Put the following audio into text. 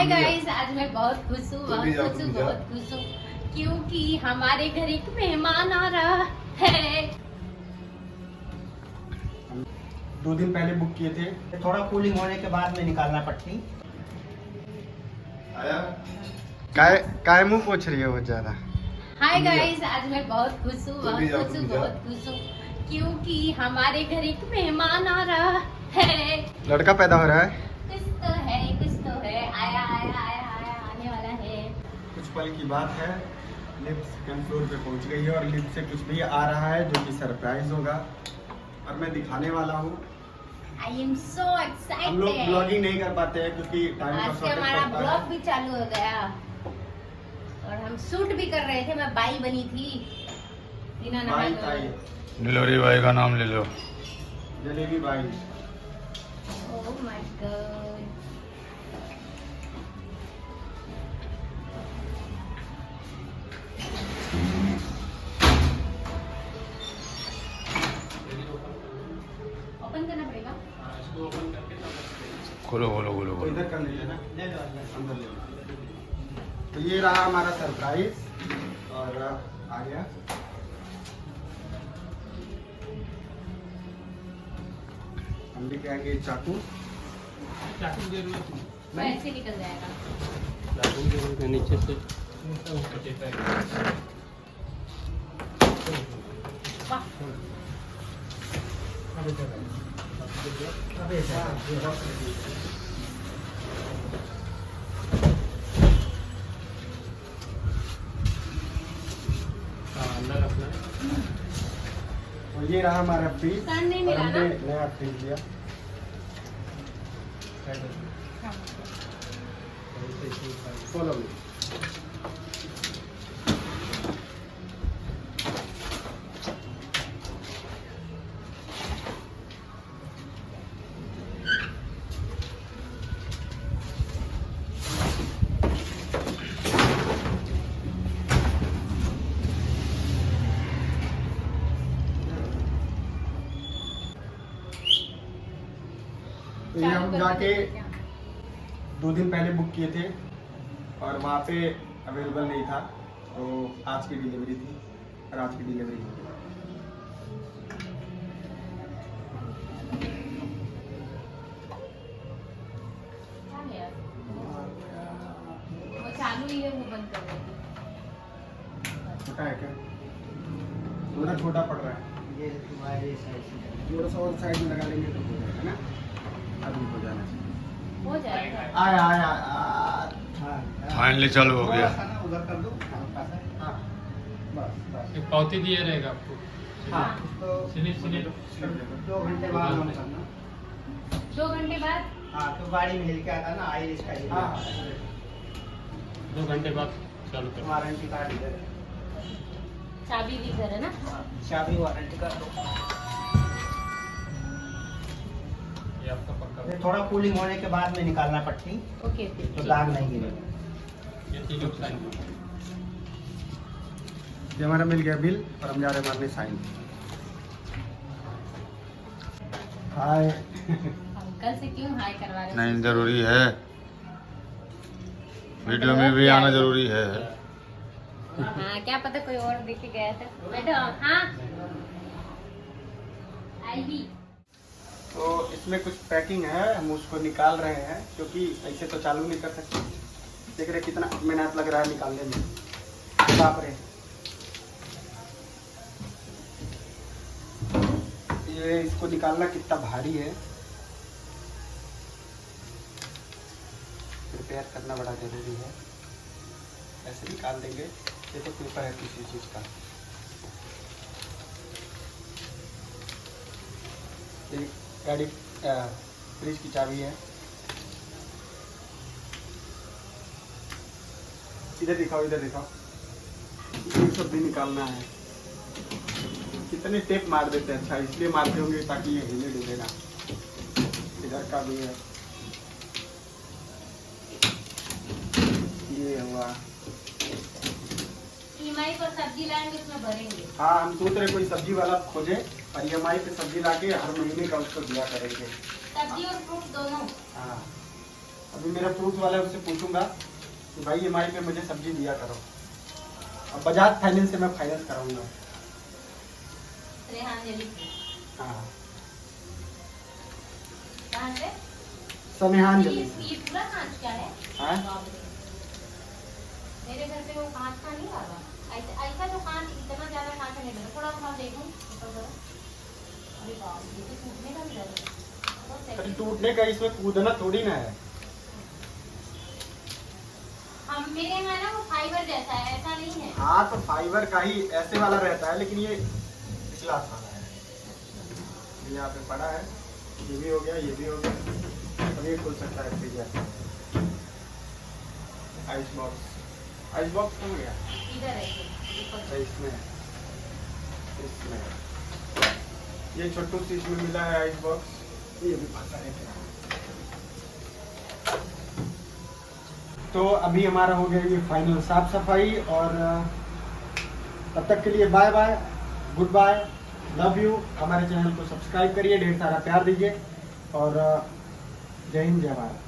Hi guys, आज मैं बहुत खुश हूँ, बहुत खुश हूँ क्योंकि हमारे घर एक मेहमान आ रहा है। 2 दिन पहले बुक किए थे, थोड़ा कूलिंग होने के बाद में निकालना पड़ती। आया काय मुंह पोछ रही है वो ज्यादा। हाय गाइस, आज मैं बहुत खुश हूँ, बहुत खुश हूँ क्योंकि हमारे घर एक मेहमान आ रहा है। लड़का पैदा हो रहा है। कुछ तो है, आया आने वाला है। कुछ पल की बात है, लिफ्ट सेकंड फ्लोर पे पहुंच गई है और लिफ्ट से कुछ भी आ रहा है जो कि सरप्राइज होगा और मैं दिखाने वाला हूँ। I am so excited. हम लोग ब्लॉगिंग नहीं कर पाते हैं क्योंकि टाइम का आज से शॉर्टेज हमारा पड़ता ब्लॉग है। भी चालू हो गया और हम शूट भी कर रहे थे। मैं बाई बनी थी, बिना बाई नहाए ताई, धोए। डिलीवरी बॉय का नाम ले लो। Jalebi Bai. Oh my god. Open करना पड़ेगा। खोलो खोलो खोलो तो खोलो। इधर कर लीजिए ना, अंदर ले लो। तो ये रहा हमारा सरप्राइज और आ गया। हम भी कहेंगे चाकू। वो ऐसे निकल जाएगा। नीचे से वाह, अंदर अपना तो ये रहा हमारा फ्रिज stand नहीं और मिला हमने ना? नया फ्रिज लिया। Follow me. तो ये हम जाके 2 दिन पहले बुक किए थे और वहाँ पे अवेलेबल नहीं था, तो आज की डिलीवरी थी और आज की डिलीवरी हो गई। वो चालू ही है, वो बंद कर देगी। छोटा है क्या? थोड़ा छोटा पड़ रहा है। ये तुम्हारे थोड़ा सा और साइड में लगा लेंगे तो हो जाएगा ना। अभी हो जाना चाहिए। हो जाएगा। आया। फाइनली चालू हो गया। उधर कर दो। हाँ, बस। एक पावती दिया रहेगा आपको। हाँ, तो स्लिप 2 घंटे बाद हम करना। 2 घंटे बाद हाँ, तो गाड़ी में लेके आता ना आइरिश का। हाँ, 2 घंटे बाद चालू करो। वारंटी कार्ड इधर है। चाबी भी इधर है ना। चाबी वारंटी कार्ड दो। ये आपका पक्का। थोड़ा कूलिंग होने के बाद में निकालना पड़ती, ओके तो दाग नहीं गिरेगा। ये 3 लोग साइन करो। ये हमारा मिल गया बिल और हम जा रहे हैं मारने साइन। हाय। अंकल से क्यों हाय करवा रहे हो? नहीं, जरूरी है, वीडियो में भी आना जरूरी है। हाँ, क्या पता कोई और देख के गया था। बैठो। हाँ, आई भी। तो इसमें कुछ पैकिंग है, हम उसको निकाल रहे हैं क्योंकि ऐसे तो चालू नहीं कर सकते। देख रहे कितना मेहनत लग रहा है निकालने में। बाप रे, ये इसको निकालना कितना भारी है। प्रिपेयर करना बड़ा जरूरी है। ऐसे निकाल देंगे। ये तो पेपर है किसी चीज का। ये गाड़ी फ्रिज की चाबी है। इधर दिखाओ, इधर दिखाओ। ये सब भी निकालना है। कितने टेप मार देते हैं। अच्छा, इसलिए मारते होंगे ताकि ये हिले डुले ना। इधर का भी है। ये हुआ। ईएमआई पर सब्जी लाएंगे, उसमें भरेंगे। हाँ, हम सोच रहे कोई सब्जी वाला खोजे और EMI पे सब्जी लाके हर महीने का उसको दिया करेंगे। सब्जी और फ्रूट दोनों। हाँ, अभी मेरे फ्रूट्स वाले उससे पूछूंगा कि भाई EMI पे मुझे सब्जी दिया करो। अब बजाज फाइनेंस से मैं फाइनेंस कराऊंगा। रेहांजलि हाँ कहाँ से? स्नेहांजलि ये पूरा कांच का है? हाँ? बाप रे। मेरे घर पे वो कांच का नहीं लगा। ऐसा ऐसा तो कांच इतना ज्यादा कांच नहीं लगा। थोड़ा सा देखूं ऊपर करो। अरे बाप रे, ये तो टूटने का भी डर है। बहुत अरे sexy। टूटने का इसमें कूदना थोड़ी ना है। हम मेरे यहाँ ना वो फाइबर जैसा है, ऐसा नहीं है। हाँ तो फाइबर का ही ऐसे वाला रहता है, लेकिन ये ग्लास वाला है। यहाँ पे पड़ा है, ये भी हो गया, ये भी हो गया। अब ये खुल सकता है फ्रीजर। आइस बॉक्स हो गया। इधर है ये, ऊपर अच्छा इसमें ये छोटू सी इसमें मिला है आइस बॉक्स। ये भी फंसा है क्या? तो अभी हमारा हो गया ये फाइनल साफ सफाई, और तब तक के लिए bye bye, goodbye, love you. हमारे चैनल को सब्सक्राइब करिए, ढेर सारा प्यार दीजिए, और जय हिंद जय भारत।